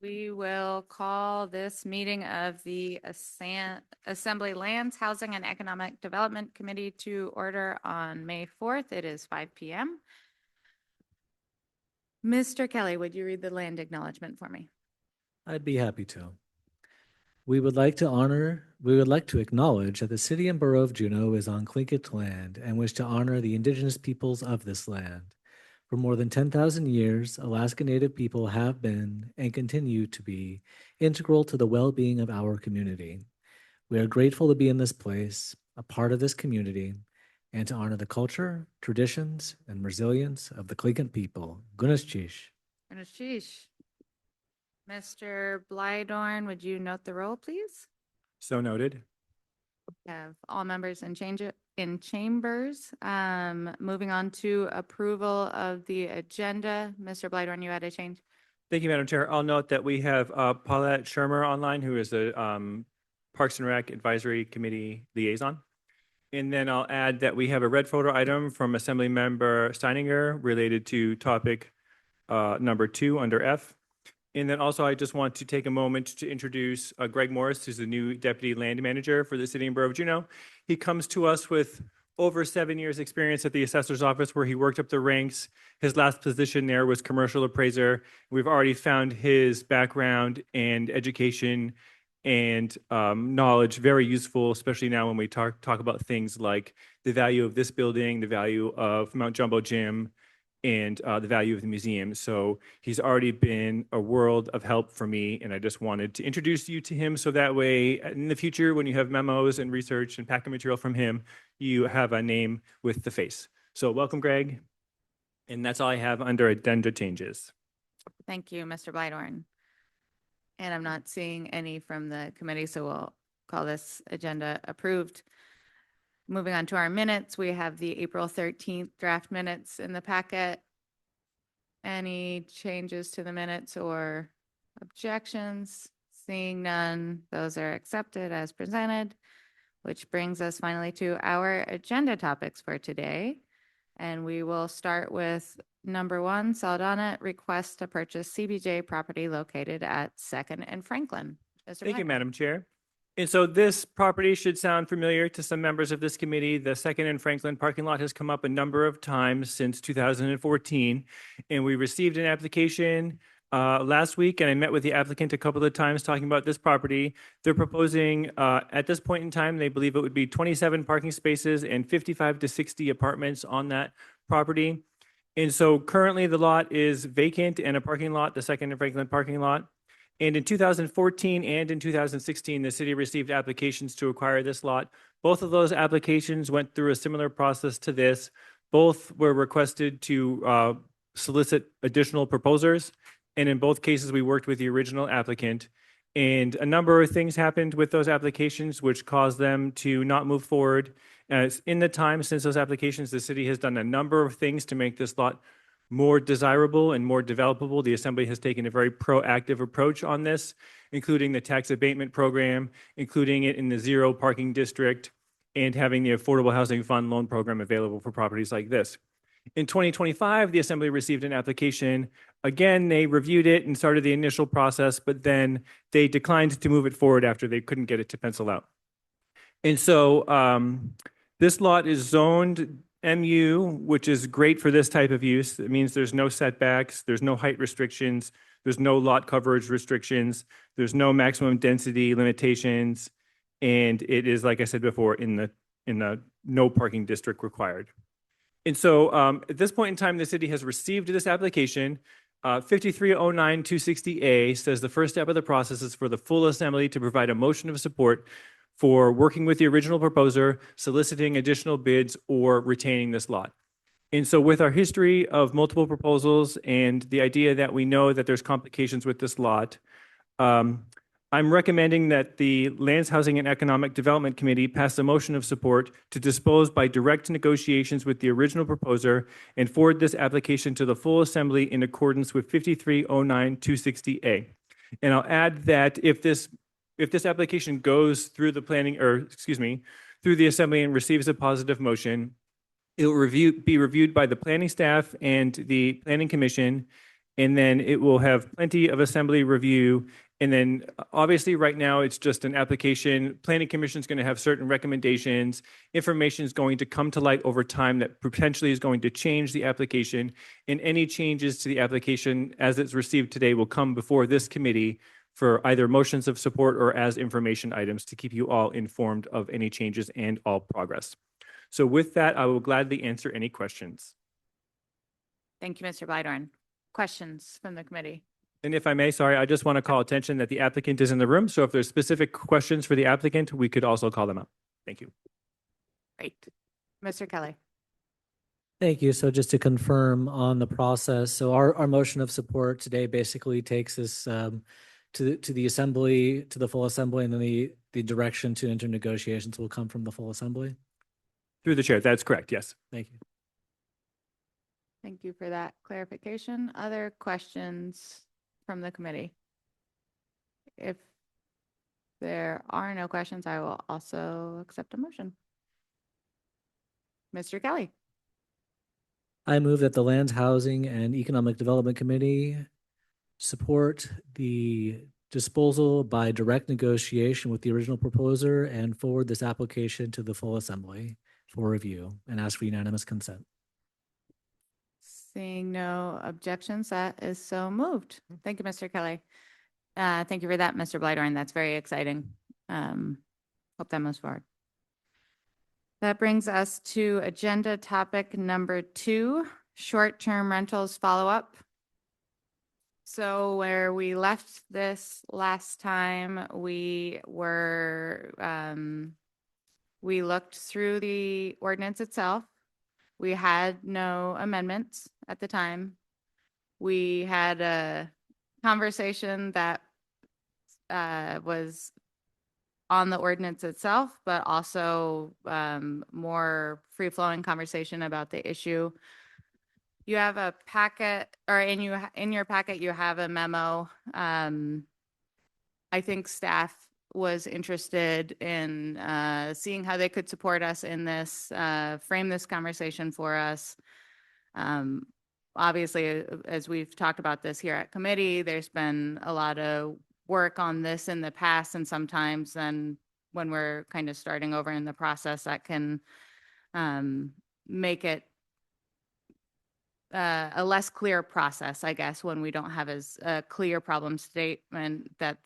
We will call this meeting of the Assembly Lands, Housing and Economic Development Committee to order on May 4th. It is 5 p.m. Mr. Kelly, would you read the land acknowledgement for me? I'd be happy to. We would like to acknowledge that the city and borough of Juneau is on Tlingit land and wish to honor the indigenous peoples of this land. For more than 10,000 years, Alaska Native people have been and continue to be integral to the well-being of our community. We are grateful to be in this place, a part of this community, and to honor the culture, traditions, and resilience of the Tlingit people. Gunischish. Sheesh. Mr. Blydorn, would you note the roll, please? So noted. Have all members in chambers. Moving on to approval of the agenda. Mr. Blydorn, you had a change? Thank you, Madam Chair. I'll note that we have Paulette Shermer online, who is the Parks and Rec Advisory Committee liaison. And then I'll add that we have a red photo item from Assembly Member Steininger related to topic number 2 under F. And then also I just want to take a moment to introduce Greg Morris, who's the new Deputy Land Manager for the City and Borough of Juneau. He comes to us with over 7 years experience at the Assessor's Office, where he worked up the ranks. His last position there was Commercial Appraiser. We've already found his background and education and knowledge very useful, especially now when we talk about things like the value of this building, the value of Mount Jumbo Gym, and the value of the museum. So he's already been a world of help for me, and I just wanted to introduce you to him so that way in the future, when you have memos and research and packet material from him, you have a name with the face. So welcome, Greg. And that's all I have under addenda changes. Thank you, Mr. Blydorn. And I'm not seeing any from the committee, so we'll call this agenda approved. Moving on to our minutes, we have the April 13th draft minutes in the packet. Any changes to the minutes or objections? Seeing none, those are accepted as presented, which brings us finally to our agenda topics for today. And we will start with number 1, Saldana request to purchase CBJ property located at 2nd and Franklin. Thank you, Madam Chair. And so this property should sound familiar to some members of this committee. The 2nd and Franklin parking lot has come up a number of times since 2014. And we received an application last week, and I met with the applicant a couple of times talking about this property. They're proposing at this point in time, they believe it would be 27 parking spaces and 55 to 60 apartments on that property. And so currently the lot is vacant and a parking lot, the 2nd and Franklin parking lot. And in 2014 and in 2016, the city received applications to acquire this lot. Both of those applications went through a similar process to this. Both were requested to solicit additional proposers. And in both cases, we worked with the original applicant. And a number of things happened with those applications, which caused them to not move forward. In the time since those applications, the city has done a number of things to make this lot more desirable and more developable. The Assembly has taken a very proactive approach on this, including the tax abatement program, including it in the zero parking district, and having the Affordable Housing Fund loan program available for properties like this. In 2025, the Assembly received an application. Again, they reviewed it and started the initial process, but then they declined to move it forward after they couldn't get it to pencil out. And so this lot is zoned MU, which is great for this type of use. It means there's no setbacks, there's no height restrictions, there's no lot coverage restrictions, there's no maximum density limitations, and it is, like I said before, in the no parking district required. And so at this point in time, the city has received this application. 5309-260A says the first step of the process is for the full Assembly to provide a motion of support for working with the original proposer, soliciting additional bids, or retaining this lot. And so with our history of multiple proposals and the idea that we know that there's complications with this lot, I'm recommending that the Lands, Housing, and Economic Development Committee pass a motion of support to dispose by direct negotiations with the original proposer and forward this application to the full Assembly in accordance with 5309-260A. And I'll add that if this application goes through the through the Assembly and receives a positive motion, it will be reviewed by the planning staff and the Planning Commission, and then it will have plenty of assembly review. And then obviously right now it's just an application. Planning Commission is going to have certain recommendations. Information is going to come to light over time that potentially is going to change the application. And any changes to the application as it's received today will come before this committee for either motions of support or as information items to keep you all informed of any changes and all progress. So with that, I will gladly answer any questions. Thank you, Mr. Blytorn. Questions from the committee? And if I may, sorry, I just want to call attention that the applicant is in the room. So if there's specific questions for the applicant, we could also call them up. Thank you. Great. Mr. Kelly? Thank you. So just to confirm on the process, so our motion of support today basically takes us to the assembly, to the full assembly, and then the direction to enter negotiations will come from the full assembly. Through the chair, that's correct, yes. Thank you. Thank you for that clarification. Other questions from the committee? If there are no questions, I will also accept a motion. Mr. Kelly? I move that the Lands, Housing, and Economic Development Committee support the disposal by direct negotiation with the original proposer and forward this application to the full assembly for review and ask for unanimous consent. Seeing no objections, that is so moved. Thank you, Mr. Kelly. Thank you for that, Mr. Blytorn. That's very exciting. Hope that moves forward. That brings us to agenda topic number 2, short-term rentals follow-up. So where we left this last time, we looked through the ordinance itself. We had no amendments at the time. We had a conversation that was on the ordinance itself, but also more free-flowing conversation about the issue. You have a packet, or in your packet, you have a memo. I think staff was interested in seeing how they could support us in this, frame this conversation for us. Obviously, as we've talked about this here at committee, there's been a lot of work on this in the past, and sometimes then when we're kind of starting over in the process, that can make it a less clear process, I guess, when we don't have as a clear problem statement that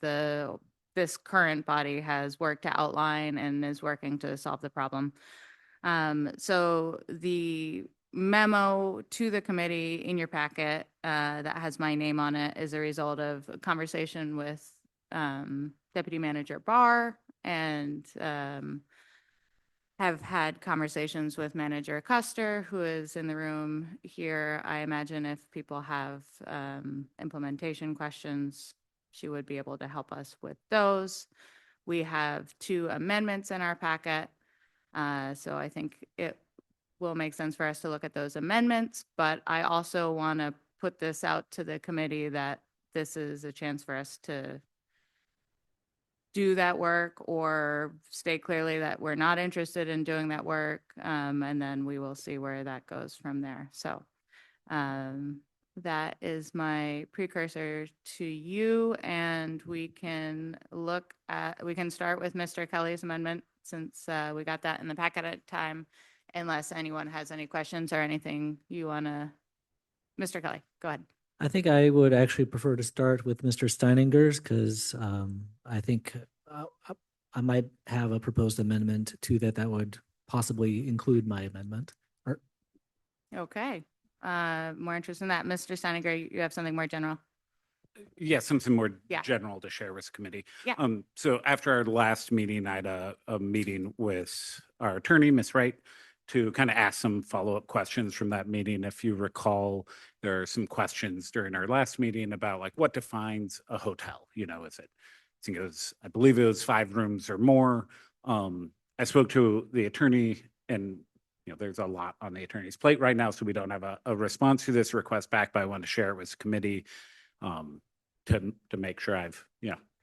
this current body has worked to outline and is working to solve the problem. So the memo to the committee in your packet that has my name on it is a result of a conversation with Deputy Manager Barr and have had conversations with Manager Custer, who is in the room here. I imagine if people have implementation questions, she would be able to help us with those. We have 2 amendments in our packet. So I think it will make sense for us to look at those amendments, but I also want to put this out to the committee that this is a chance for us to do that work or state clearly that we're not interested in doing that work. And then we will see where that goes from there. So that is my precursor to you, and we can start with Mr. Kelly's amendment since we got that in the packet at the time, unless anyone has any questions or anything you want to. Mr. Kelly, go ahead. I think I would actually prefer to start with Mr. Steininger's because I think I might have a proposed amendment to that would possibly include my amendment. Okay. More interest in that. Mr. Steininger, you have something more general? Yeah, something more Yeah. general to share with the committee. Yeah. So after our last meeting, I had a meeting with our attorney, Ms. Wright, to kind of ask some follow-up questions from that meeting. If you recall, there are some questions during our last meeting about like what defines a hotel, is it, I believe it was 5 rooms or more. I spoke to the attorney and there's a lot on the attorney's plate right now, so we don't have a response to this request back, but I want to share it with the committee to make sure I've,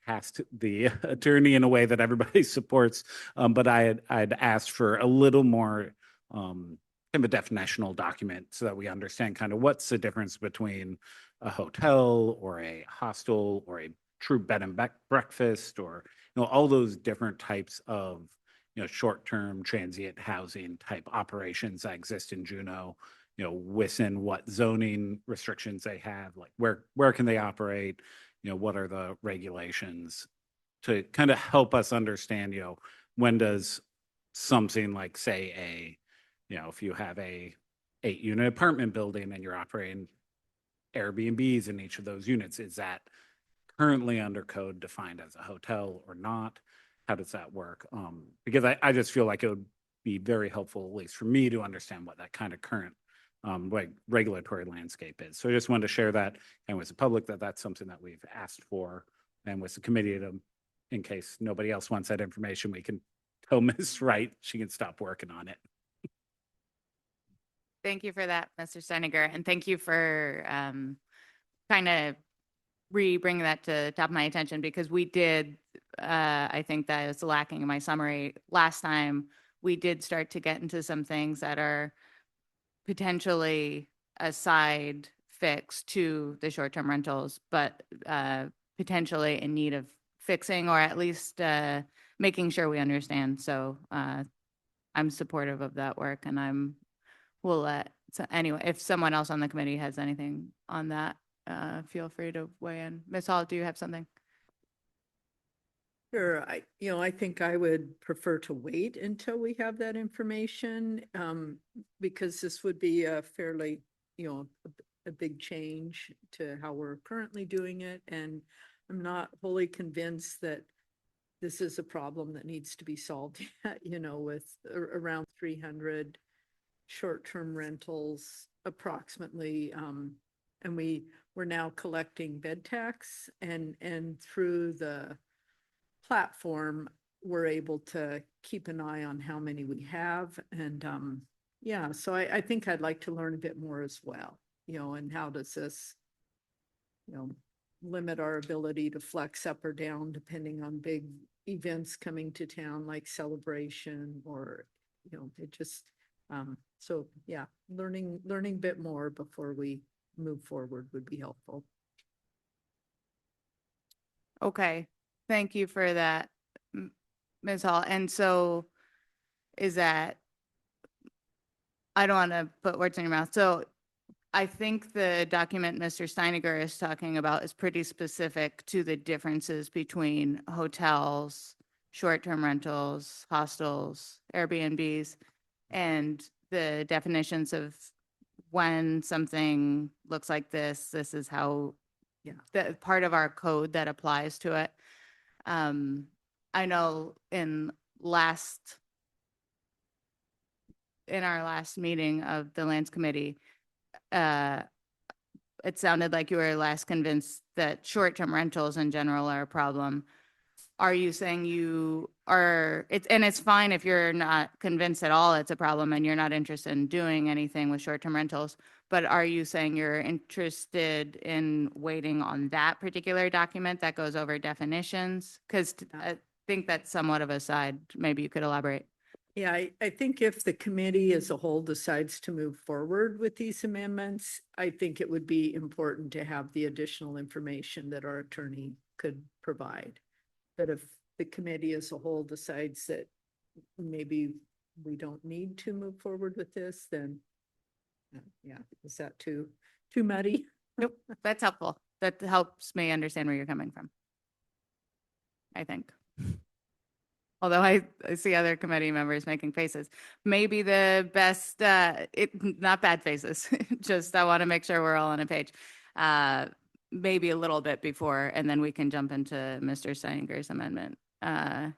passed the attorney in a way that everybody supports. But I'd asked for a little more kind of a definitional document so that we understand kind of what's the difference between a hotel or a hostel or a true bed and breakfast, or, all those different types of, short-term transient housing type operations that exist in Juneau, within what zoning restrictions they have, like where can they operate, what are the regulations, to kind of help us understand, when does something like, say, if you have a 8-unit apartment building and you're operating Airbnbs in each of those units, is that currently under code defined as a hotel or not? How does that work? Because I just feel like it would be very helpful, at least for me, to understand what that kind of current regulatory landscape is. So I just wanted to share that, and with the public, that that's something that we've asked for, and with the committee, to, in case nobody else wants that information, we can tell Ms. Wright she can stop working on it. Thank you for that, Mr. Steiniger, and thank you for kind of bringing that to the top of my attention, because we did, I think that was lacking in my summary last time. We did start to get into some things that are potentially a side fix to the short-term rentals, but potentially in need of fixing, or at least making sure we understand. So I'm supportive of that work, and we'll let, so anyway, if someone else on the committee has anything on that, feel free to weigh in. Ms. Hall, do you have something? Sure. I think I would prefer to wait until we have that information, because this would be a fairly, a big change to how we're currently doing it. And I'm not wholly convinced that this is a problem that needs to be solved yet, with around 300 short-term rentals approximately. And we're now collecting bed tax, and through the platform, we're able to keep an eye on how many we have. And yeah, so I think I'd like to learn a bit more as well, and how does this, limit our ability to flex up or down depending on big events coming to town, like Celebration, or, it just, so yeah, learning a bit more before we move forward would be helpful. Okay, thank you for that, Ms. Hall. And so is that, I don't want to put words in your mouth. So I think the document Mr. Steiniger is talking about is pretty specific to the differences between hotels, short-term rentals, hostels, Airbnbs, and the definitions of when something looks like this is how, Yeah. the part of our code that applies to it. I know in our last meeting of the Lands Committee, it sounded like you were less convinced that short-term rentals in general are a problem. Are you saying you are, and it's fine if you're not convinced at all it's a problem and you're not interested in doing anything with short-term rentals, but are you saying you're interested in waiting on that particular document that goes over definitions? Because I think that's somewhat of a side. Maybe you could elaborate. Yeah, I think if the committee as a whole decides to move forward with these amendments, I think it would be important to have the additional information that our attorney could provide. But if the committee as a whole decides that maybe we don't need to move forward with this, then yeah, is that too muddy? Nope, that's helpful. That helps me understand where you're coming from, I think. Although I see other committee members making faces. Maybe the best, not bad faces, just I want to make sure we're all on a page. Maybe a little bit before, and then we can jump into Mr. Steiniger's amendment. Mr.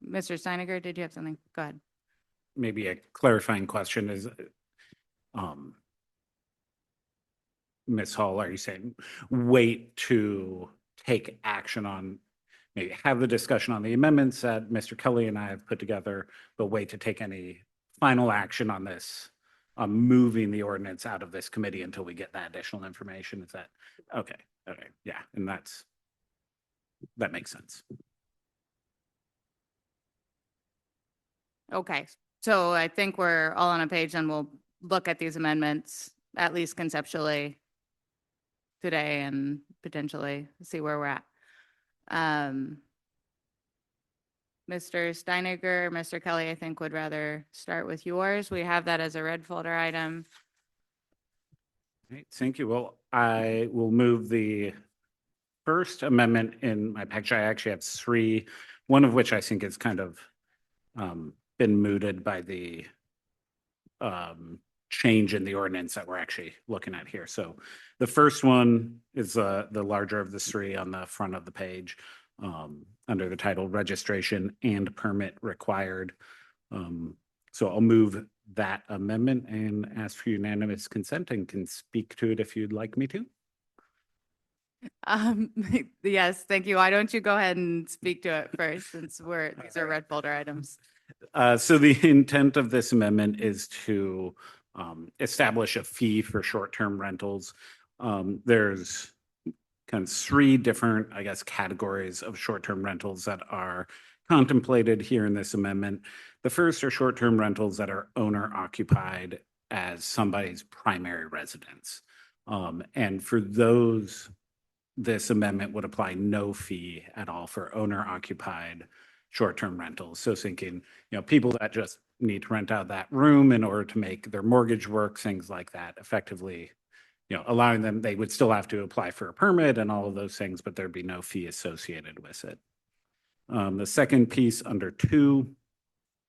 Steiniger, did you have something? Go ahead. Maybe a clarifying question is, Ms. Hall, are you saying wait to take action on, maybe have the discussion on the amendments that Mr. Kelly and I have put together, but wait to take any final action on this, on moving the ordinance out of this committee until we get that additional information? Is that, okay, yeah, and that makes sense. Okay, so I think we're all on a page, and we'll look at these amendments, at least conceptually, today and potentially see where we're at. Mr. Steiniger, Mr. Kelly, I think would rather start with yours. We have that as a red folder item. Right, thank you. Well, I will move the first amendment in my package. I actually have three, one of which I think is kind of been mooted by the change in the ordinance that we're actually looking at here. So the first one is the larger of the three on the front of the page, under the title Registration and Permit Required. So I'll move that amendment and ask for unanimous consent and can speak to it if you'd like me to. Yes, thank you. Why don't you go ahead and speak to it first, since these are red folder items. So the intent of this amendment is to establish a fee for short-term rentals. There's kind of three different, I guess, categories of short-term rentals that are contemplated here in this amendment. The first are short-term rentals that are owner-occupied as somebody's primary residence. And for those, this amendment would apply no fee at all for owner-occupied short-term rentals. So thinking, people that just need to rent out that room in order to make their mortgage work, things like that, effectively, allowing them, they would still have to apply for a permit and all of those things, but there'd be no fee associated with it. The second piece under 2,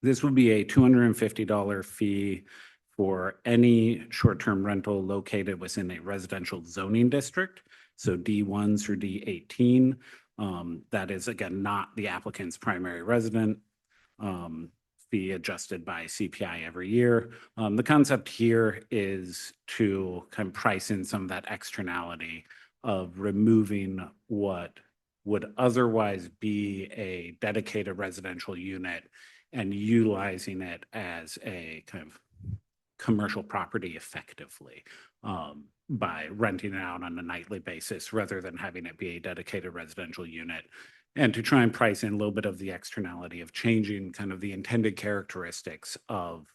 this would be a $250 fee for any short-term rental located within a residential zoning district. So D1 through D18. That is, again, not the applicant's primary resident. Fee adjusted by CPI every year. The concept here is to kind of price in some of that externality of removing what would otherwise be a dedicated residential unit and utilizing it as a kind of commercial property effectively, by renting it out on a nightly basis rather than having it be a dedicated residential unit, and to try and price in a little bit of the externality of changing kind of the intended characteristics of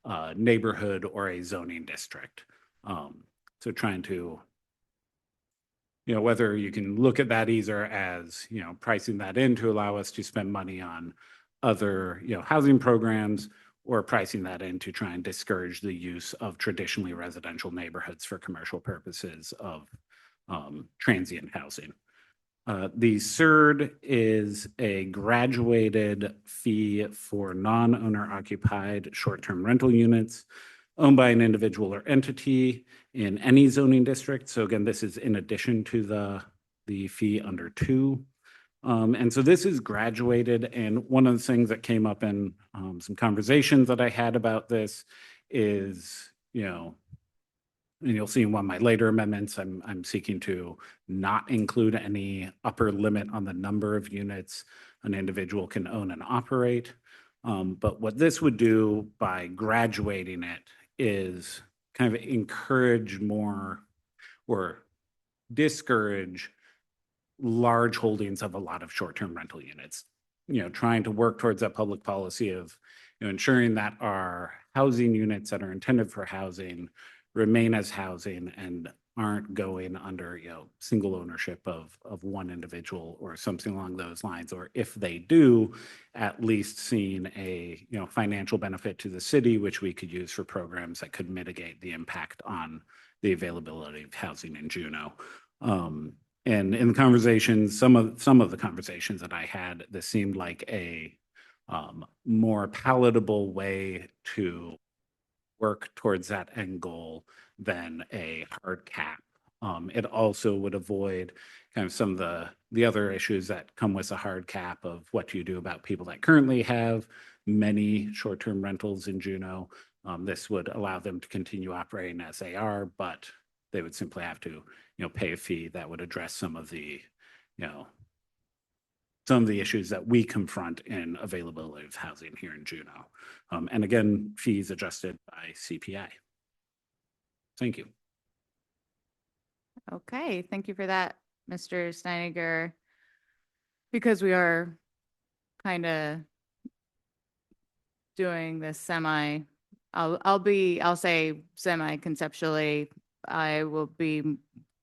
a neighborhood or a zoning district. So trying to, whether you can look at that either as, pricing that in to allow us to spend money on other, housing programs, or pricing that in to try and discourage the use of traditionally residential neighborhoods for commercial purposes of transient housing. The third is a graduated fee for non-owner occupied short-term rental units owned by an individual or entity in any zoning district. So again, this is in addition to the fee under 2. And so this is graduated. And one of the things that came up in some conversations that I had about this is, and you'll see in one of my later amendments, I'm seeking to not include any upper limit on the number of units an individual can own and operate. But what this would do by graduating it is kind of encourage more or discourage large holdings of a lot of short-term rental units, trying to work towards that public policy of, ensuring that our housing units that are intended for housing remain as housing and aren't going under, single ownership of one individual or something along those lines. Or if they do, at least seeing a, financial benefit to the city, which we could use for programs that could mitigate the impact on the availability of housing in Juneau. And in the conversations, some of the conversations that I had, this seemed like a more palatable way to work towards that end goal than a hard cap. It also would avoid kind of some of the other issues that come with a hard cap of what you do about people that currently have many short-term rentals in Juneau. This would allow them to continue operating as they are, but they would simply have to, pay a fee that would address some of the issues that we confront in availability of housing here in Juneau. And again, fees adjusted by CPI. Thank you. Okay, thank you for that, Mr. Steiniger. Because we are kind of doing this I'll say semi conceptually, I will be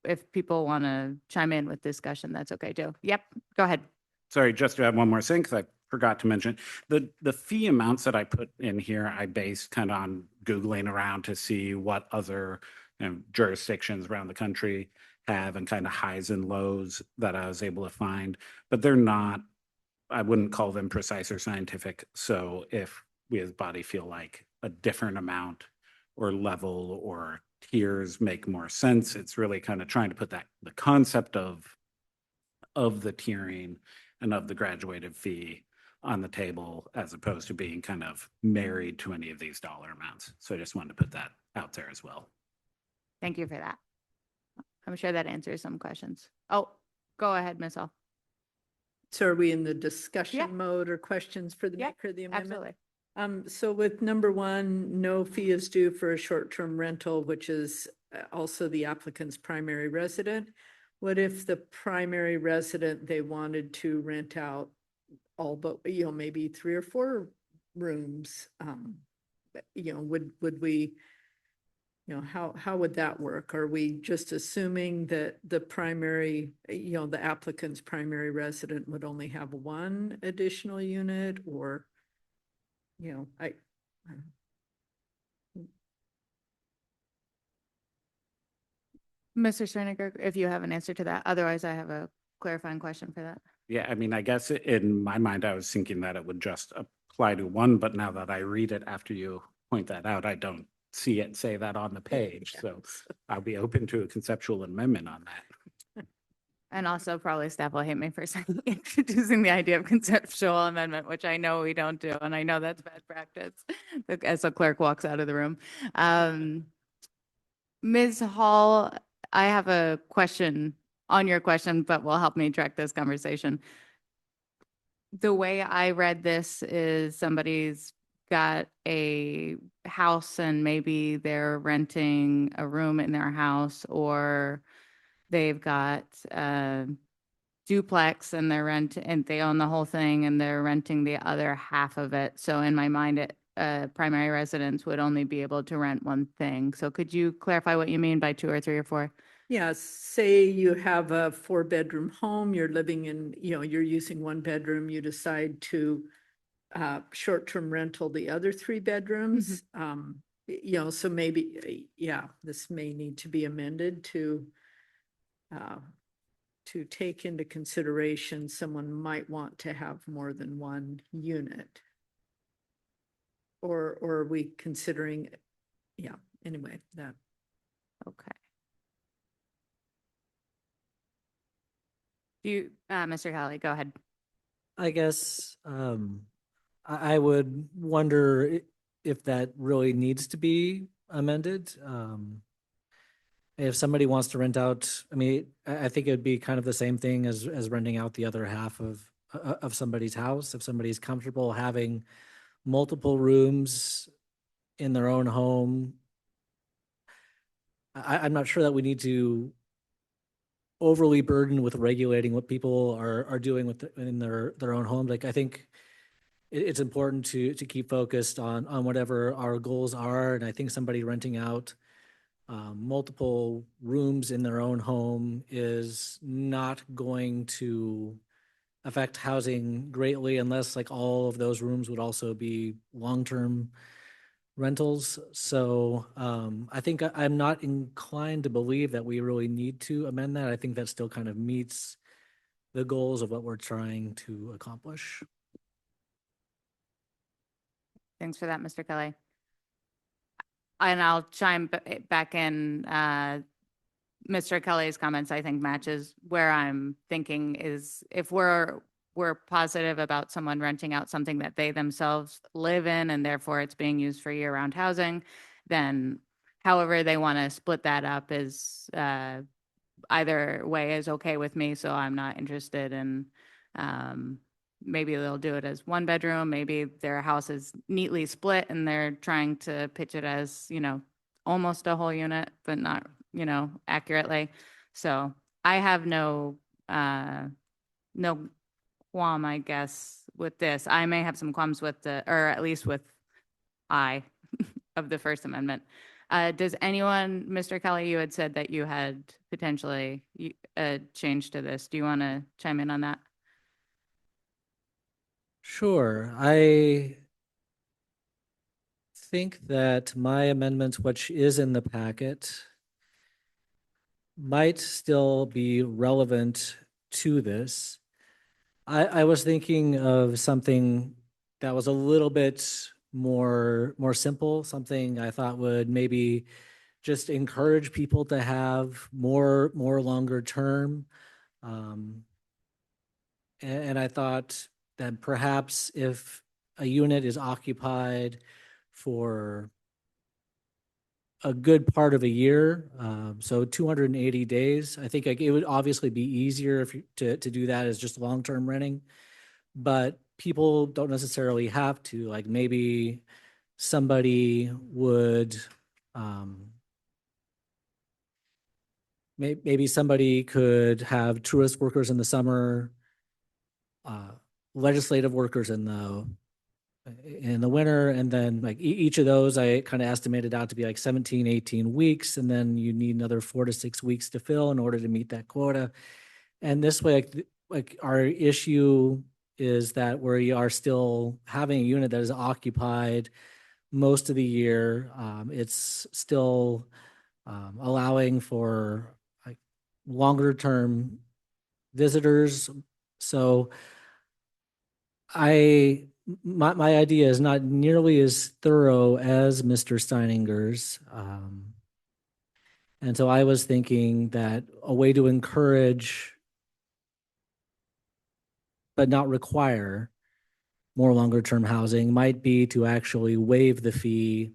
if people want to chime in with discussion, that's okay too. Yep, go ahead. Sorry, just to add one more thing, because I forgot to mention, the fee amounts that I put in here, I based kind of on Googling around to see what other jurisdictions around the country have and kind of highs and lows that I was able to find, but they're not, I wouldn't call them precise or scientific. So if we as body feel like a different amount or level or tiers make more sense, it's really kind of trying to put that, the concept of the tiering and of the graduated fee on the table as opposed to being kind of married to any of these dollar amounts. So I just wanted to put that out there as well. Thank you for that. I'm sure that answers some questions. Oh, go ahead, Ms. Hall. So are we in the discussion mode or questions for the Yeah, maker of the amendment? Absolutely. So with number one, no fee is due for a short-term rental, which is also the applicant's primary resident. What if the primary resident, they wanted to rent out all but, maybe 3 or 4 rooms? Would we, how would that work? Are we just assuming that the primary, the applicant's primary resident would only have one additional unit, or, I Mr. Sterniger, if you have an answer to that, otherwise I have a clarifying question for that. Yeah, I mean, I guess in my mind, I was thinking that it would just apply to one, but now that I read it after you point that out, I don't see it say that on the page. So I'll be open to a conceptual amendment on that. And also probably staff will hate me for saying, introducing the idea of conceptual amendment, which I know we don't do, and I know that's bad practice as a clerk walks out of the room. Ms. Hall, I have a question on your question, but will help me track this conversation. The way I read this is somebody's got a house and maybe they're renting a room in their house, or they've got a duplex and they own the whole thing and they're renting the other half of it. So in my mind, primary residence would only be able to rent one thing. So could you clarify what you mean by 2 or 3 or 4? Yeah, say you have a 4-bedroom home, you're living in, you're using 1 bedroom, you decide to short-term rental the other 3 bedrooms. So maybe, this may need to be amended to take into consideration someone might want to have more than 1 unit. Or are we considering, anyway, that. Okay. Mr. Kelly, go ahead. I guess I would wonder if that really needs to be amended. If somebody wants to rent out, I mean, I think it would be kind of the same thing as renting out the other half of somebody's house. If somebody's comfortable having multiple rooms in their own home, I'm not sure that we need to overly burdened with regulating what people are doing in their own homes. Like, I think it's important to keep focused on whatever our goals are. And I think somebody renting out multiple rooms in their own home is not going to affect housing greatly unless like all of those rooms would also be long-term rentals. So I think I'm not inclined to believe that we really need to amend that. I think that still kind of meets the goals of what we're trying to accomplish. Thanks for that, Mr. Kelly. And I'll chime back in. Mr. Kelly's comments, I think, matches where I'm thinking is if we're positive about someone renting out something that they themselves live in and therefore it's being used for year-round housing, then however they want to split that up is either way is okay with me. So I'm not interested in maybe they'll do it as 1 bedroom. Maybe their house is neatly split and they're trying to pitch it as, almost a whole unit, but not, accurately. So I have no qualm, I guess, with this. I may have some qualms with or at least with I of the First Amendment. Does anyone, Mr. Kelly, you had said that you had potentially a change to this. Do you want to chime in on that? Sure. I think that my amendment, which is in the packet, might still be relevant to this. I was thinking of something that was a little bit more simple, something I thought would maybe just encourage people to have more longer term. Um, and I thought that perhaps if a unit is occupied for a good part of a year, so 280 days, I think like, it would obviously be easier if to do that as just long-term renting, but people don't necessarily have to. Like maybe somebody would, maybe somebody could have tourist workers in the summer, legislative workers in the winter, and then like each of those I kind of estimated out to be like 17, 18 weeks, and then you need another 4 to 6 weeks to fill in order to meet that quota. And this way, like our issue is that we are still having a unit that is occupied most of the year. It's still allowing for like longer term visitors. So my idea is not nearly as thorough as Mr. Steininger's. And so I was thinking that a way to encourage but not require more longer term housing might be to actually waive the fee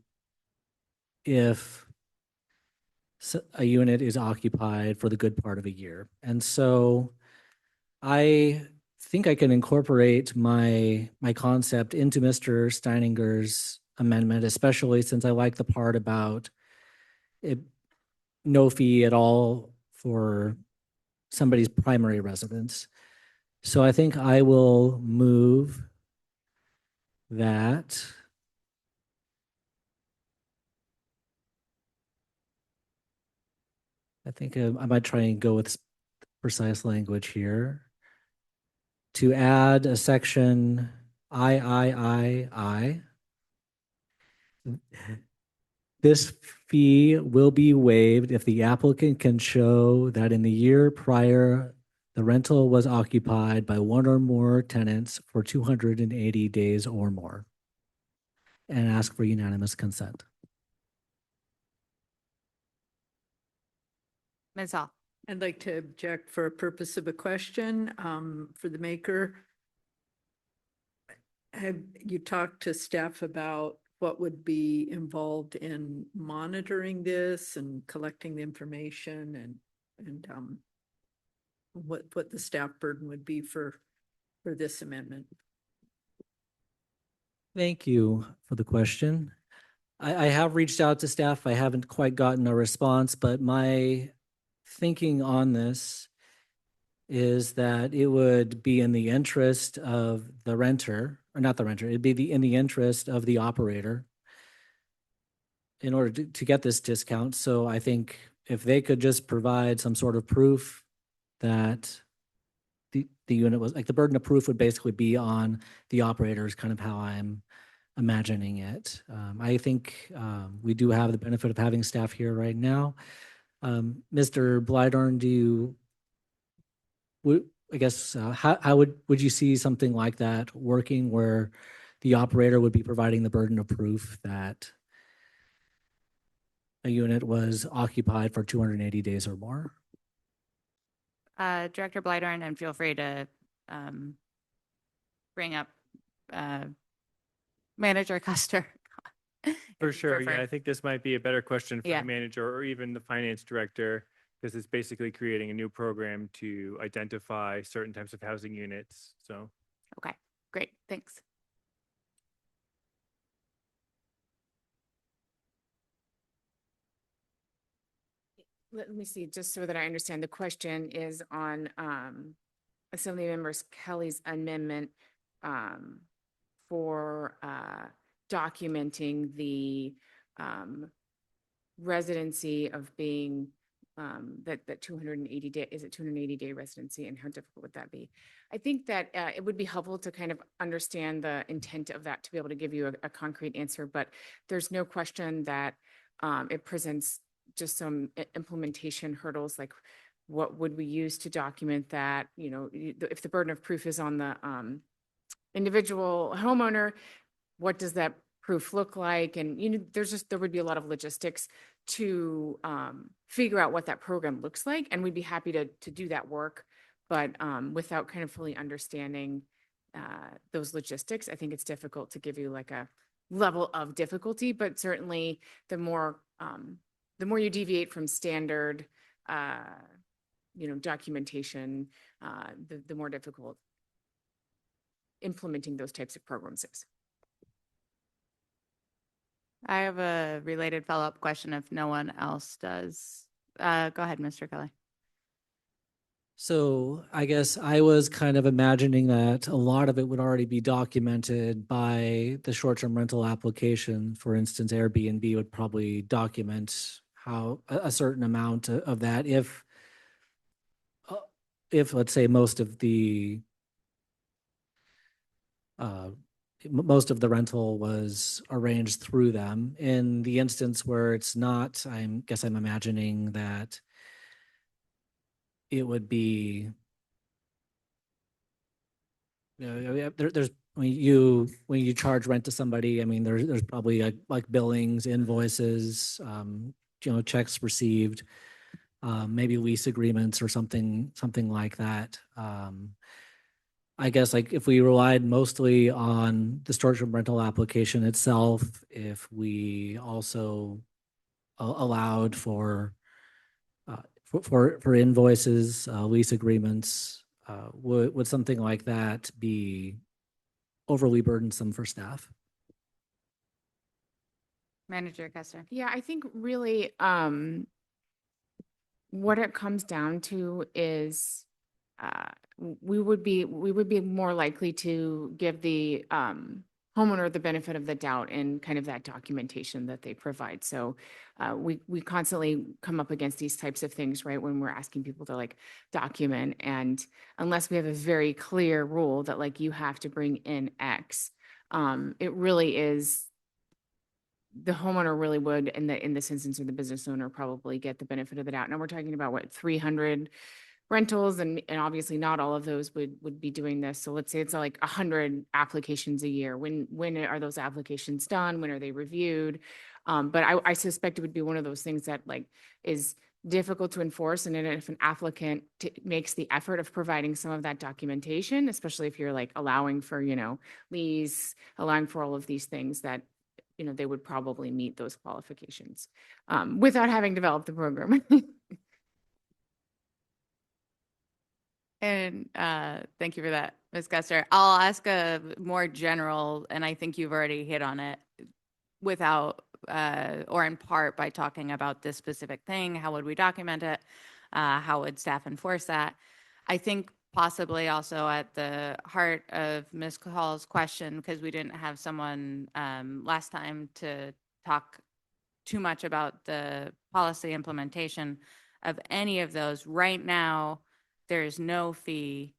if a unit is occupied for the good part of a year. And so I think I can incorporate my concept into Mr. Steininger's amendment, especially since I like the part about it, no fee at all for somebody's primary residence. So I think I will move that I think I might try and go with precise language here. To add a section I. This fee will be waived if the applicant can show that in the year prior, the rental was occupied by one or more tenants for 280 days or more, and ask for unanimous consent. Ms. Hall? I'd like to object for a purpose of a question for the maker. Have you talked to staff about what would be involved in monitoring this and collecting the information and what the staff burden would be for this amendment? Thank you for the question. I have reached out to staff. I haven't quite gotten a response, but my thinking on this is that it would be in the interest of the renter, or not the renter, it'd be in the interest of the operator in order to get this discount. So I think if they could just provide some sort of proof that the unit was, like the burden of proof would basically be on the operator is kind of how I'm imagining it. I think we do have the benefit of having staff here right now. Mr. Blydorn, I guess, how would you see something like that working where the operator would be providing the burden of proof that a unit was occupied for 280 days or more? Director Blydorn, and feel free to bring up Manager Custer. if For you sure. Yeah, prefer. I think this might be a better question for Yeah. the manager or even the finance director, because it's basically creating a new program to identify certain types of housing units. So Okay, great, thanks. Let me see, just so that I understand, the question is on Assembly Members Kelly's amendment for documenting the residency of being, that 280 day, is it 280-day residency, and how difficult would that be? I think that it would be helpful to kind of understand the intent of that to be able to give you a concrete answer, but there's no question that it presents just some implementation hurdles, like what would we use to document that? You know, if the burden of proof is on the individual homeowner, what does that proof look like? And, you know, there would be a lot of logistics to figure out what that program looks like. And we'd be happy to do that work. But without kind of fully understanding those logistics, I think it's difficult to give you like a level of difficulty, but certainly the more you deviate from standard, you know, documentation, the more difficult implementing those types of programs is. I have a related follow-up question if no one else does. Go ahead, Mr. Kelly. So I guess I was kind of imagining that a lot of it would already be documented by the short-term rental application. For instance, Airbnb would probably document how a certain amount of that if let's say most of the rental was arranged through them. In the instance where it's not, I'm imagining that it would be, you know, there's when you charge rent to somebody, I mean, there's probably like billings, invoices, you know, checks received, maybe lease agreements or something like that. I guess like if we relied mostly on the short-term rental application itself, if we also allowed for invoices, lease agreements, would something like that be overly burdensome for staff? Manager Kester. Yeah, I think really what it comes down to is we would be more likely to give the homeowner the benefit of the doubt in kind of that documentation that they provide. So we constantly come up against these types of things, right, when we're asking people to like document, and unless we have a very clear rule that like you have to bring in X, it really is the homeowner really would, in this instance, or the business owner probably get the benefit of the doubt. Now we're talking about what, 300 rentals, and obviously not all of those would be doing this. So let's say it's like 100 applications a year. When are those applications done? When are they reviewed? But I suspect it would be one of those things that like is difficult to enforce. And then if an applicant makes the effort of providing some of that documentation, especially if you're like allowing for, you know, lease, allowing for all of these things, that you know, they would probably meet those qualifications without having developed the program. And thank you for that, Ms. Kester. I'll ask a more general, and I think you've already hit on it without, or in part by talking about this specific thing. How would we document it? How would staff enforce that? I think possibly also at the heart of Ms. Hall's question, because we didn't have someone last time to talk too much about the policy implementation of any of those. Right now, there's no fee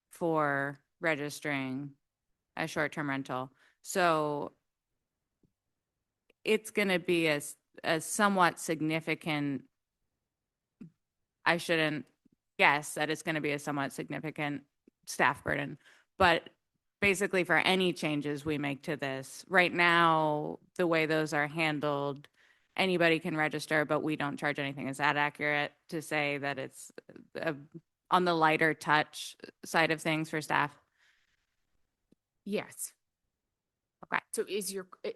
for registering a short-term rental. So it's going to be a somewhat significant, I shouldn't guess that it's going to be a somewhat significant staff burden. But basically for any changes we make to this, right now, the way those are handled, anybody can register, but we don't charge anything. Is that accurate to say that it's on the lighter touch side of things for staff? Yes. Okay.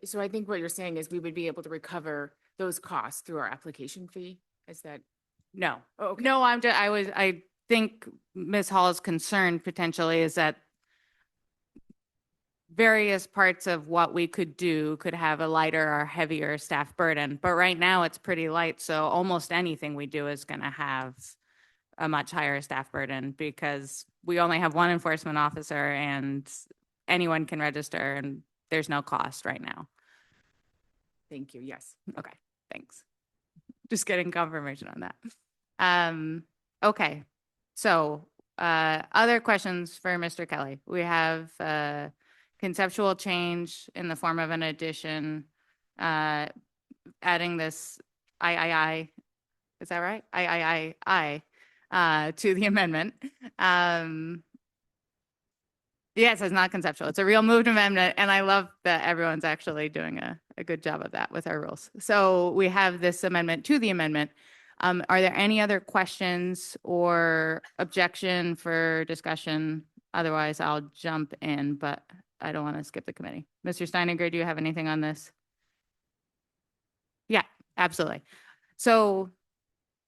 So I think what you're saying is we would be able to recover those costs through our application fee. Is that? No. Oh, okay. No, I think Ms. Hall's concern potentially is that various parts of what we could do could have a lighter or heavier staff burden. But right now it's pretty light. So almost anything we do is going to have a much higher staff burden because we only have one enforcement officer and anyone can register and there's no cost right now. Thank you. Yes. Okay, thanks. just getting confirmation on that. Okay, so other questions for Mr. Kelly? We have conceptual change in the form of an addition, adding this I, is that right? To the amendment. Yes, it's not conceptual. It's a real moved amendment, and I love that everyone's actually doing a good job of that with our rules. So we have this amendment to the amendment. Are there any other questions or objection for discussion? Otherwise, I'll jump in, but I don't want to skip the committee. Mr. Steininger, do you have anything on this? Yeah, absolutely. So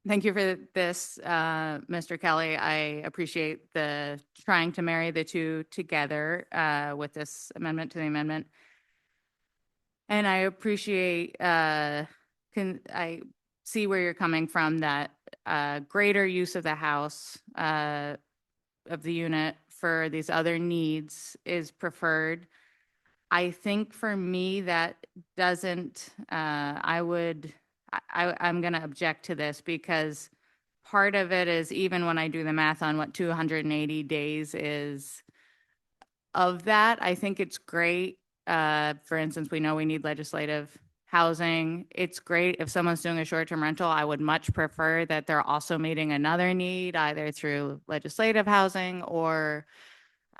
thank you for this, Mr. Kelly. I appreciate the trying to marry the two together with this amendment to the amendment. And I appreciate, I see where you're coming from, that greater use of the house, of the unit for these other needs is preferred. I think for me, that doesn't, I'm going to object to this, because part of it is, even when I do the math on what 280 days is of that, I think it's great. For instance, we know we need legislative housing. It's great if someone's doing a short-term rental. I would much prefer that they're also meeting another need, either through legislative housing or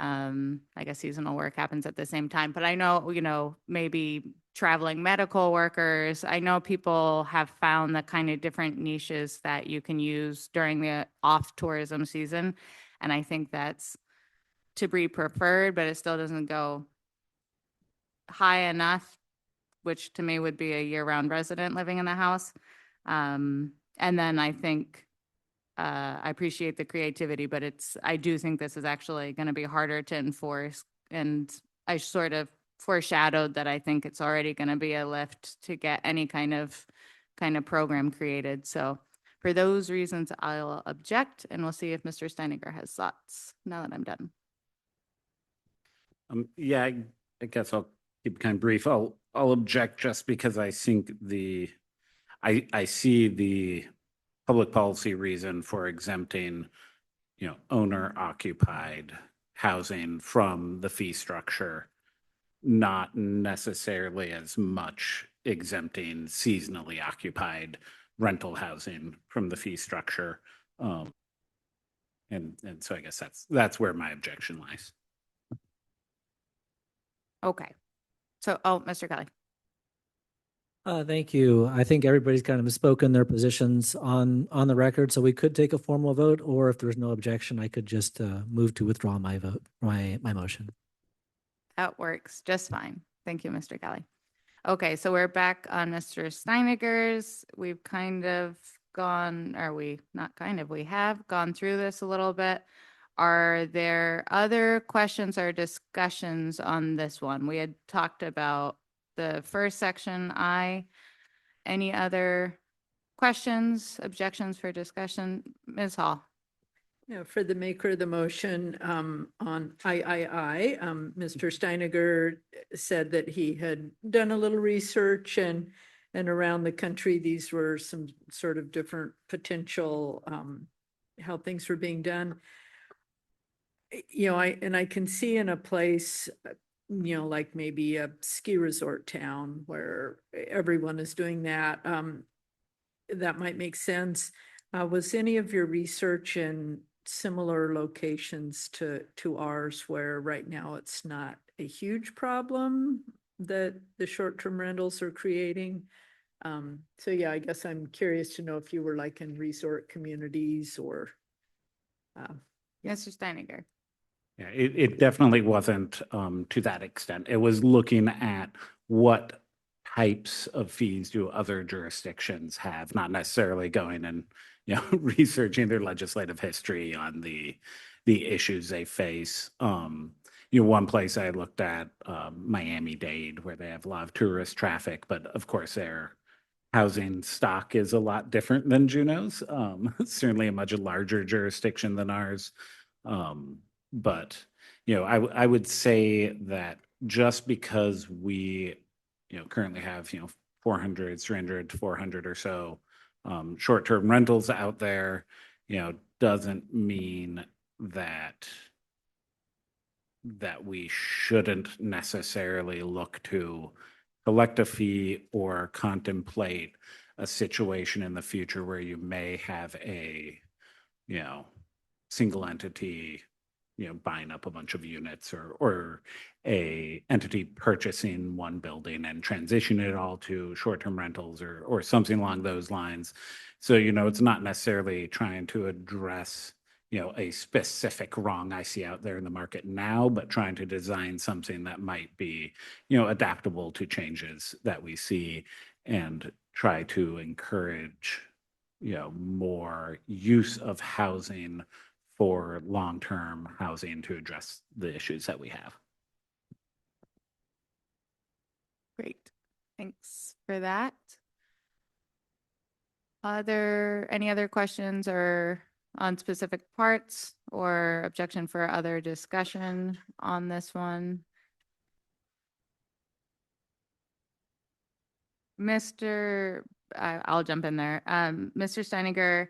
I guess seasonal work happens at the same time. But I know, maybe traveling medical workers, I know people have found the kind of different niches that you can use during the off tourism season. And I think that's to be preferred, but it still doesn't go high enough, which to me would be a year-round resident living in the house. And then I think I appreciate the creativity, but I do think this is actually going to be harder to enforce. And I sort of foreshadowed that I think it's already going to be a lift to get any kind of program created. So for those reasons, I'll object, and we'll see if Mr. Steininger has thoughts now that I'm done. Yeah, I guess I'll keep it kind of brief. I'll object just because I think I see the public policy reason for exempting, owner occupied housing from the fee structure, not necessarily as much exempting seasonally occupied rental housing from the fee structure. And so I guess that's where my objection lies. Okay. So, Mr. Kelly. Thank you. I think everybody's kind of spoken their positions on the record, so we could take a formal vote, or if there's no objection, I could just move to withdraw my vote, my motion. That works just fine. Thank you, Mr. Kelly. Okay, so we're back on Mr. Steininger's. We've kind of gone, we have gone through this a little bit. Are there other questions or discussions on this one? We had talked about the first section, any other questions, objections for discussion? Ms. Hall? Yeah, for the maker of the motion on Mr. Steiniger said that he had done a little research and around the country, these were some sort of different potential how things were being done. I can see in a place, like maybe a ski resort town where everyone is doing that, that might make sense. Was any of your research in similar locations to ours where right now it's not a huge problem that the short-term rentals are creating? So yeah, I guess I'm curious to know if you were like in resort communities or. Mr. Steininger? Yeah, it definitely wasn't to that extent. It was looking at what types of fees do other jurisdictions have, not necessarily going and researching their legislative history on the issues they face. One place I looked at, Miami-Dade, where they have a lot of tourist traffic, but of course their housing stock is a lot different than Juneau's. Certainly a much larger jurisdiction than ours. But I would say that just because we currently have 400, 300 to 400 or so short-term rentals out there, doesn't mean that we shouldn't necessarily look to collect a fee or contemplate a situation in the future where you may have a, single entity, buying up a bunch of units, or a entity purchasing one building and transitioning it all to short-term rentals or something along those lines. So, it's not necessarily trying to address, a specific wrong I see out there in the market now, but trying to design something that might be, adaptable to changes that we see and try to encourage, more use of housing for long-term housing to address the issues that we have. Great. Thanks for that. Are there any other questions or on specific parts or objection for other discussion on this one? I'll jump in there. Mr. Steininger,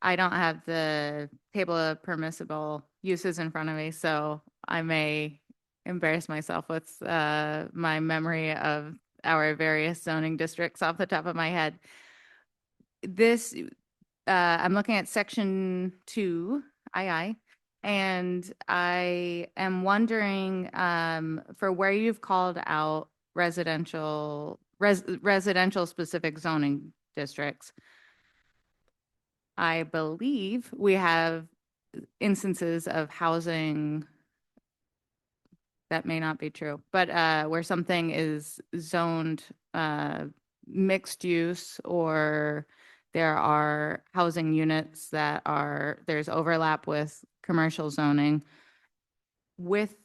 I don't have the table of permissible uses in front of me, so I may embarrass myself with my memory of our various zoning districts off the top of my head. I'm looking at section 2, and I am wondering for where you've called out residential specific zoning districts. I believe we have instances of housing that may not be true, but where something is zoned mixed use, or there are housing units there's overlap with commercial zoning. With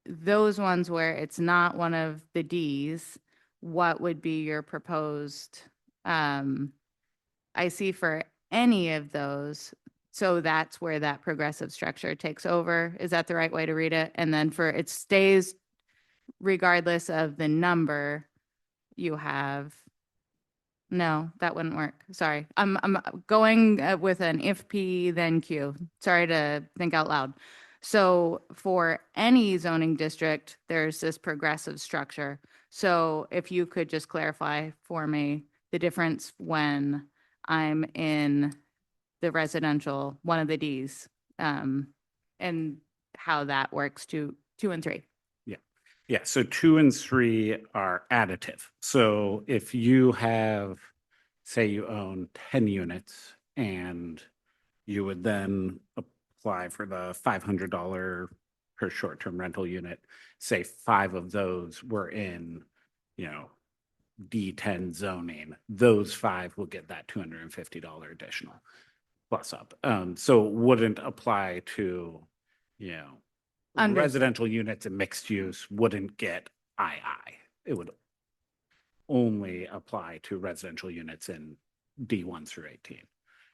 those ones where it's not one of the Ds, what would be your proposed, I see for any of those, so that's where that progressive structure takes over. Is that the right way to read it? And then it stays regardless of the number you have. No, that wouldn't work. Sorry. I'm going with an if P then Q. Sorry to think out loud. So for any zoning district, there's this progressive structure. So if you could just clarify for me the difference when I'm in the residential, one of the Ds, and how that works to 2 and 3. Yeah, so 2 and 3 are additive. So if you have, say you own 10 units and you would then apply for the $500 per short-term rental unit, say 5 of those were in, D10 zoning, those 5 will get that $250 additional plus up. So it wouldn't apply to, Understood. residential units and mixed use wouldn't get II. It would only apply to residential units in D1 through 18.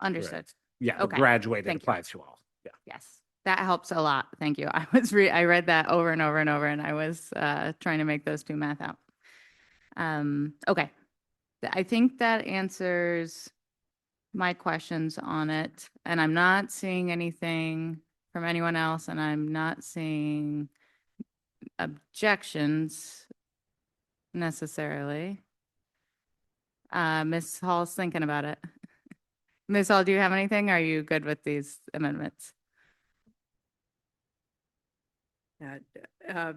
Understood. Yeah, the Okay, graduated thank you. applies to all. Yeah. Yes, that helps a lot. Thank you. I read that over and over and over, and I was trying to make those two math out. Okay. I think that answers my questions on it, and I'm not seeing anything from anyone else, and I'm not seeing objections necessarily. Ms. Hall's thinking about it. Ms. Hall, do you have anything? Are you good with these amendments?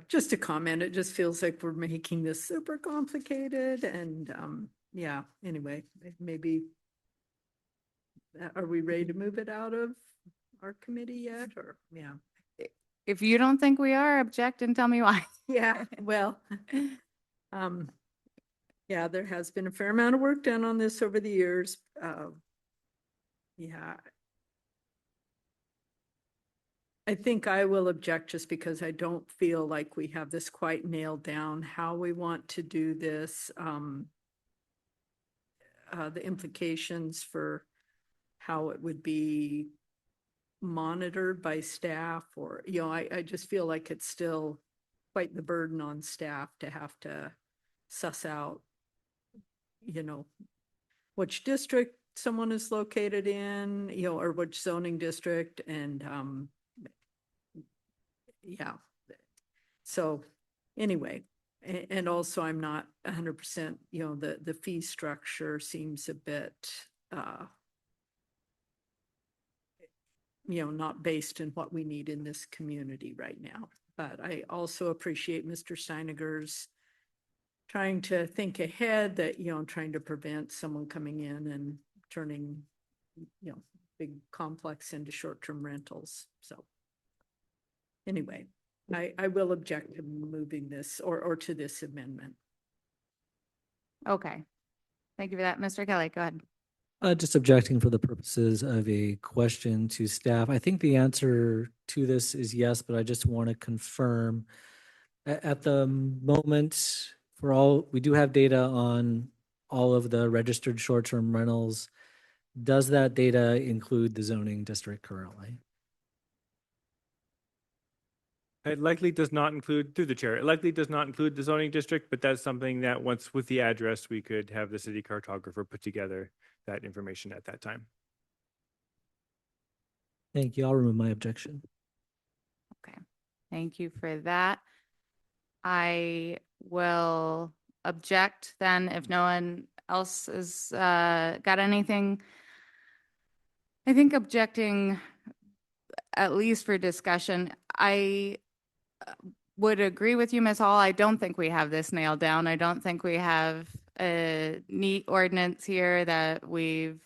Just a comment, it just feels like we're making this super complicated and, yeah, anyway, maybe. Are we ready to move it out of our committee yet, or, yeah? If you don't think we are, object and tell me why. Yeah, well, yeah, there has been a fair amount of work done on this over the years. Yeah. I think I will object just because I don't feel like we have this quite nailed down, how we want to do this. The implications for how it would be monitored by staff, or, I just feel like it's still quite the burden on staff to have to suss out, which district someone is located in, or which zoning district, and yeah. So anyway, and also I'm not 100%, the fee structure seems a bit, not based in what we need in this community right now. But I also appreciate Mr. Steiniger's trying to think ahead, that, trying to prevent someone coming in and turning, big complex into short-term rentals. So anyway, I will object to moving this or to this amendment. Okay. Thank you for that. Mr. Kelly, go ahead. Just objecting for the purposes of a question to staff. I think the answer to this is yes, but I just want to confirm. At the moment, we do have data on all of the registered short-term rentals. Does that data include the zoning district currently? It likely does not include, through the chair, it likely does not include the zoning district, but that's something that once with the address, we could have the city cartographer put together that information at that time. Thank you. I'll remove my objection. Okay. Thank you for that. I will object then if no one else has got anything. I think objecting, at least for discussion, I would agree with you, Ms. Hall. I don't think we have this nailed down. I don't think we have a neat ordinance here that we've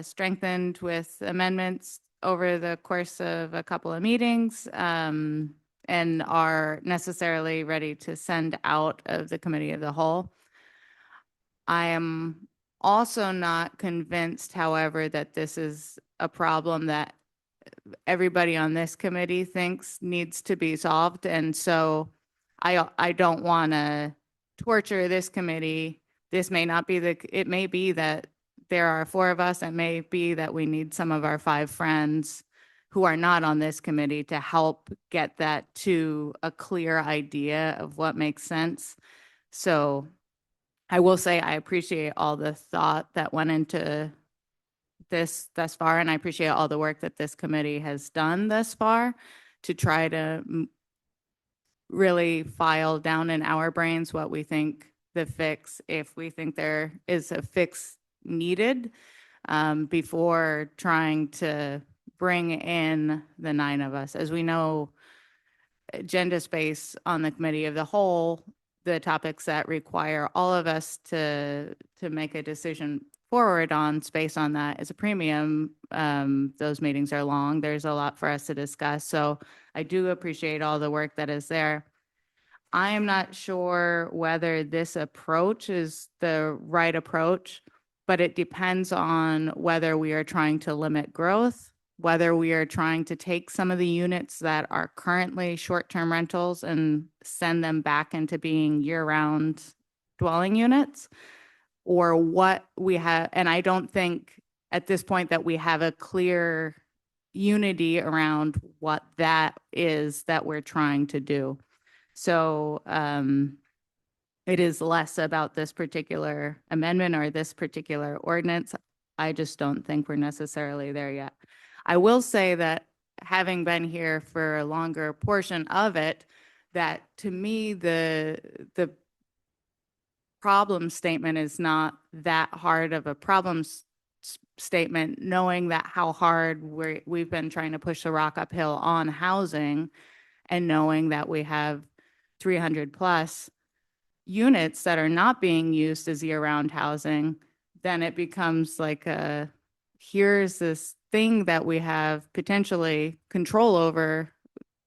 strengthened with amendments over the course of a couple of meetings, and are necessarily ready to send out of the committee of the whole. I am also not convinced, however, that this is a problem that everybody on this committee thinks needs to be solved. And so I don't want to torture this committee. This may not be it may be that there are 4 of us. It may be that we need some of our 5 friends who are not on this committee to help get that to a clear idea of what makes sense. So I will say I appreciate all the thought that went into this thus far, and I appreciate all the work that this committee has done thus far to try to really file down in our brains what we think the fix, if we think there is a fix needed, before trying to bring in the 9 of us. As we know, agenda space on the committee of the whole, the topics that require all of us to make a decision forward on, space on that is a premium. Those meetings are long. There's a lot for us to discuss. So I do appreciate all the work that is there. I am not sure whether this approach is the right approach, but it depends on whether we are trying to limit growth, whether we are trying to take some of the units that are currently short-term rentals and send them back into being year-round dwelling units, or what we have. And I don't think at this point that we have a clear unity around what that is that we're trying to do. So it is less about this particular amendment or this particular ordinance. I just don't think we're necessarily there yet. I will say that having been here for a longer portion of it, that to me, the problem statement is not that hard of a problem statement, knowing that how hard we've been trying to push the rock uphill on housing, and knowing that we have 300 plus units that are not being used as year-round housing, then it becomes like here's this thing that we have potentially control over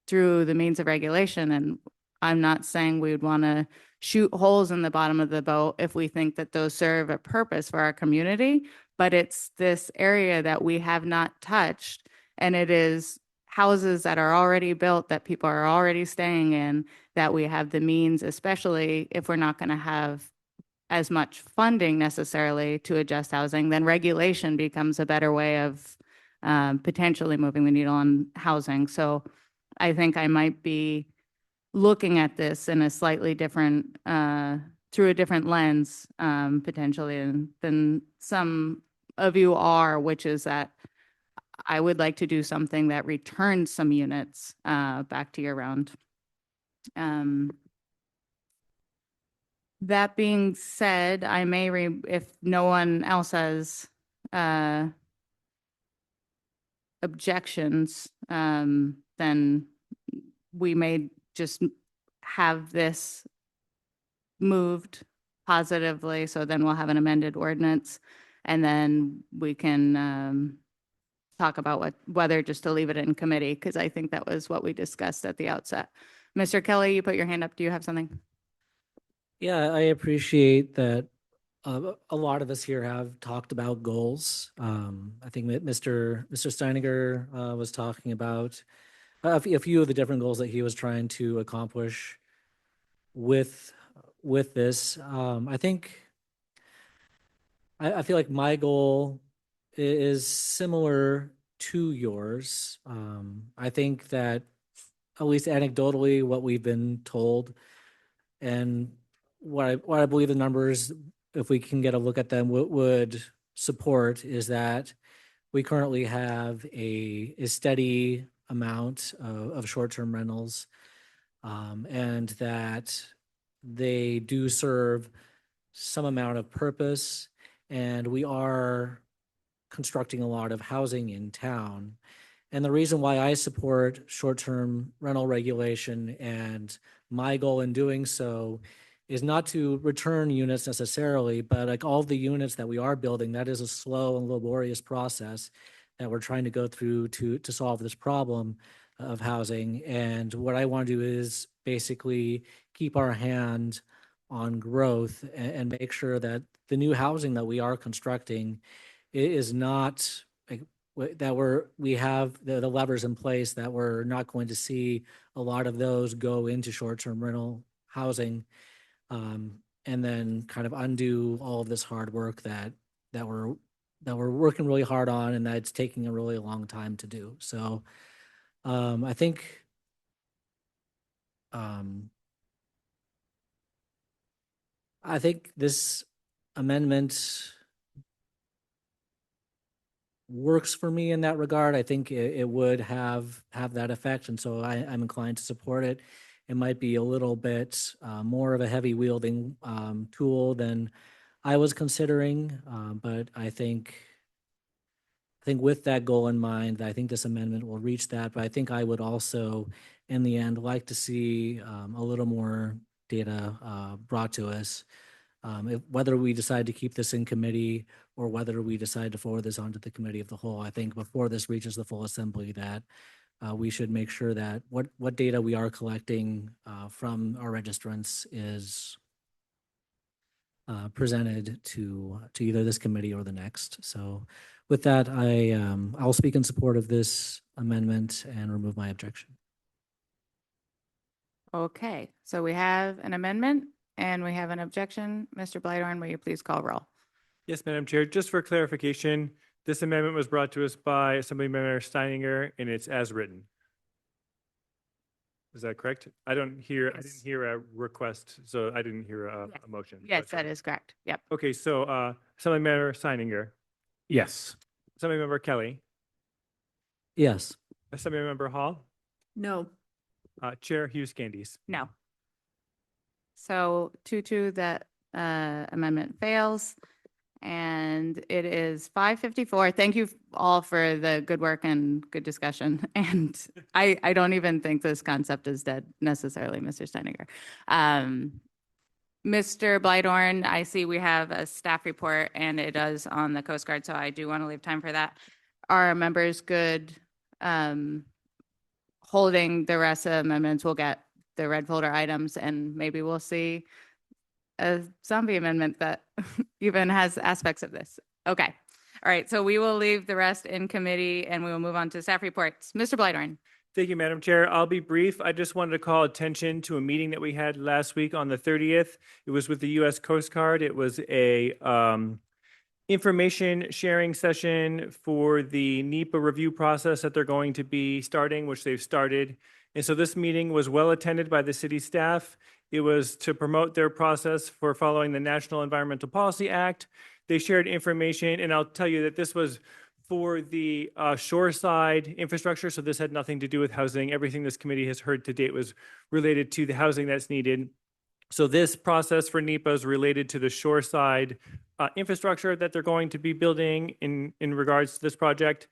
through the means of regulation. And I'm not saying we would want to shoot holes in the bottom of the boat if we think that those serve a purpose for our community, but it's this area that we have not touched, and it is houses that are already built that people are already staying in, that we have the means, especially if we're not going to have as much funding necessarily to adjust housing, then regulation becomes a better way of potentially moving the needle on housing. So I think I might be looking at this in a slightly different, through a different lens, potentially, than some of you are, which is that I would like to do something that returns some units back to year round. That being said, I may, if no one else has objections, then we may just have this moved positively, so then we'll have an amended ordinance, and then we can talk about whether just to leave it in committee, because I think that was what we discussed at the outset. Mr. Kelly, you put your hand up. Do you have something? Yeah, I appreciate that a lot of us here have talked about goals. I think that Mr. Steininger was talking about a few of the different goals that he was trying to accomplish with this. I think I feel like my goal is similar to yours. I think that at least anecdotally, what we've been told and what I believe the numbers, if we can get a look at them, would support is that we currently have a steady amount of short-term rentals, and that they do serve some amount of purpose, and we are constructing a lot of housing in town. And the reason why I support short-term rental regulation and my goal in doing so is not to return units necessarily, but like all the units that we are building, that is a slow and laborious process that we're trying to go through to solve this problem of housing. And what I want to do is basically keep our hand on growth and make sure that the new housing that we are constructing is not like that we have the levers in place that we're not going to see a lot of those go into short-term rental housing, and then kind of undo all of this hard work that we're working really hard on and that it's taking a really long time to do. So I think this amendment works for me in that regard. I think it would have that effect, and so I'm inclined to support it. It might be a little bit more of a heavy wielding tool than I was considering, but I think with that goal in mind, I think this amendment will reach that. But I think I would also, in the end, like to see a little more data brought to us. Whether we decide to keep this in committee or whether we decide to forward this onto the committee of the whole, I think before this reaches the full assembly that we should make sure that what data we are collecting from our registrants is presented to either this committee or the next. So with that, I'll speak in support of this amendment and remove my objection. Okay, so we have an amendment and we have an objection. Mr. Blythorn, will you please call roll? Yes, Madam Chair, just for clarification, this amendment was brought to us by Assemblymember Steininger, and it's as written. Is that correct? I didn't hear a request, so I didn't hear a motion. Yes, that is correct. Yep. Okay, so Assemblymember Steininger, Yes. Assemblymember Kelly, Yes. Assemblymember Hall, No, Chair Hughes Candies. No. So 2-2, that amendment fails. And it is 5:54. Thank you all for the good work and good discussion. And I don't even think this concept is dead necessarily, Mr. Steininger. Mr. Blythorn, I see we have a staff report and it is on the Coast Guard, so I do want to leave time for that. Are members good holding the rest of the amendments? We'll get the red folder items and maybe we'll see a zombie amendment that even has aspects of this. Okay. All right. So we will leave the rest in committee and we will move on to staff reports. Mr. Blythorn. Thank you, Madam Chair. I'll be brief. I just wanted to call attention to a meeting that we had last week on the 30th. It was with the U.S. Coast Guard. It was a information sharing session for the NEPA review process that they're going to be starting, which they've started. And so this meeting was well attended by the city staff. It was to promote their process for following the National Environmental Policy Act. They shared information, and I'll tell you that this was for the shoreside infrastructure. So this had nothing to do with housing. Everything this committee has heard to date was related to the housing that's needed. So this process for NEPA is related to the shoreside infrastructure that they're going to be building in regards to this project.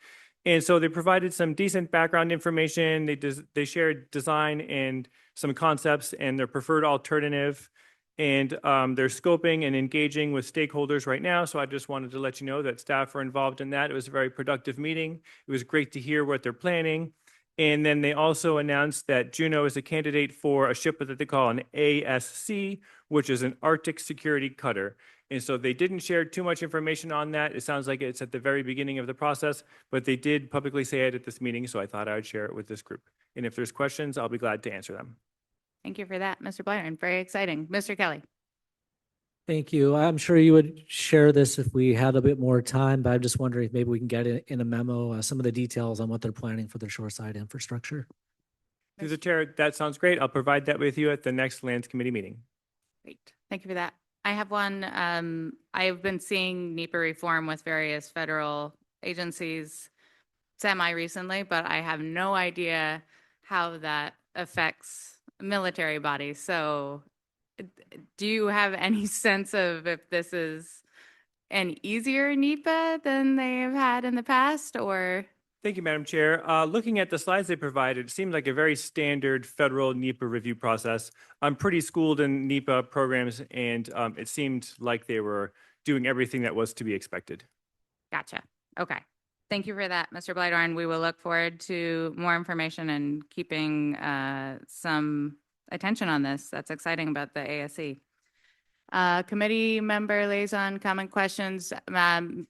And so they provided some decent background information. They shared design and some concepts and their preferred alternative. And they're scoping and engaging with stakeholders right now. So I just wanted to let you know that staff are involved in that. It was a very productive meeting. It was great to hear what they're planning. And then they also announced that Juneau is a candidate for a ship that they call an ASC, which is an Arctic Security Cutter. And so they didn't share too much information on that. It sounds like it's at the very beginning of the process, but they did publicly say it at this meeting. So I thought I would share it with this group. And if there's questions, I'll be glad to answer them. Thank you for that, Mr. Blyron. Very exciting. Mr. Kelly. Thank you. I'm sure you would share this if we had a bit more time, but I'm just wondering if maybe we can get it in a memo, some of the details on what they're planning for their shoreside infrastructure. Through the chair, that sounds great. I'll provide that with you at the next Lands Committee meeting. Great. Thank you for that. I have one. I've been seeing NEPA reform with various federal agencies semi-recently, but I have no idea how that affects military bodies. So do you have any sense of if this is an easier NEPA than they have had in the past, or? Thank you, Madam Chair. Looking at the slides they provided, it seemed like a very standard federal NEPA review process. I'm pretty schooled in NEPA programs, and it seemed like they were doing everything that was to be expected. Gotcha. Okay. Thank you for that, Mr. Blydoran. We will look forward to more information and keeping some attention on this. That's exciting about the ASC. Committee member liaison comment questions. I'm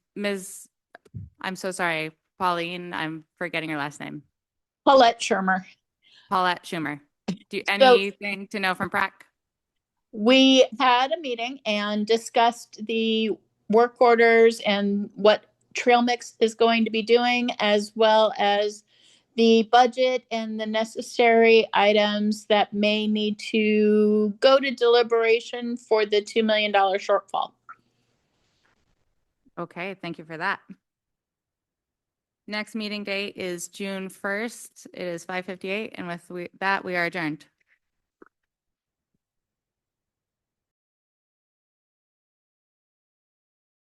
so sorry, Pauline, I'm forgetting your last name. Paulette Shermer. Paulette Schumer. Anything to know from PrAC? We had a meeting and discussed the work orders and what Trail Mix is going to be doing, as well as the budget and the necessary items that may need to go to deliberation for the $2 million shortfall. Okay, thank you for that. Next meeting date is June 1st. It is 5:58, and with that, we are adjourned.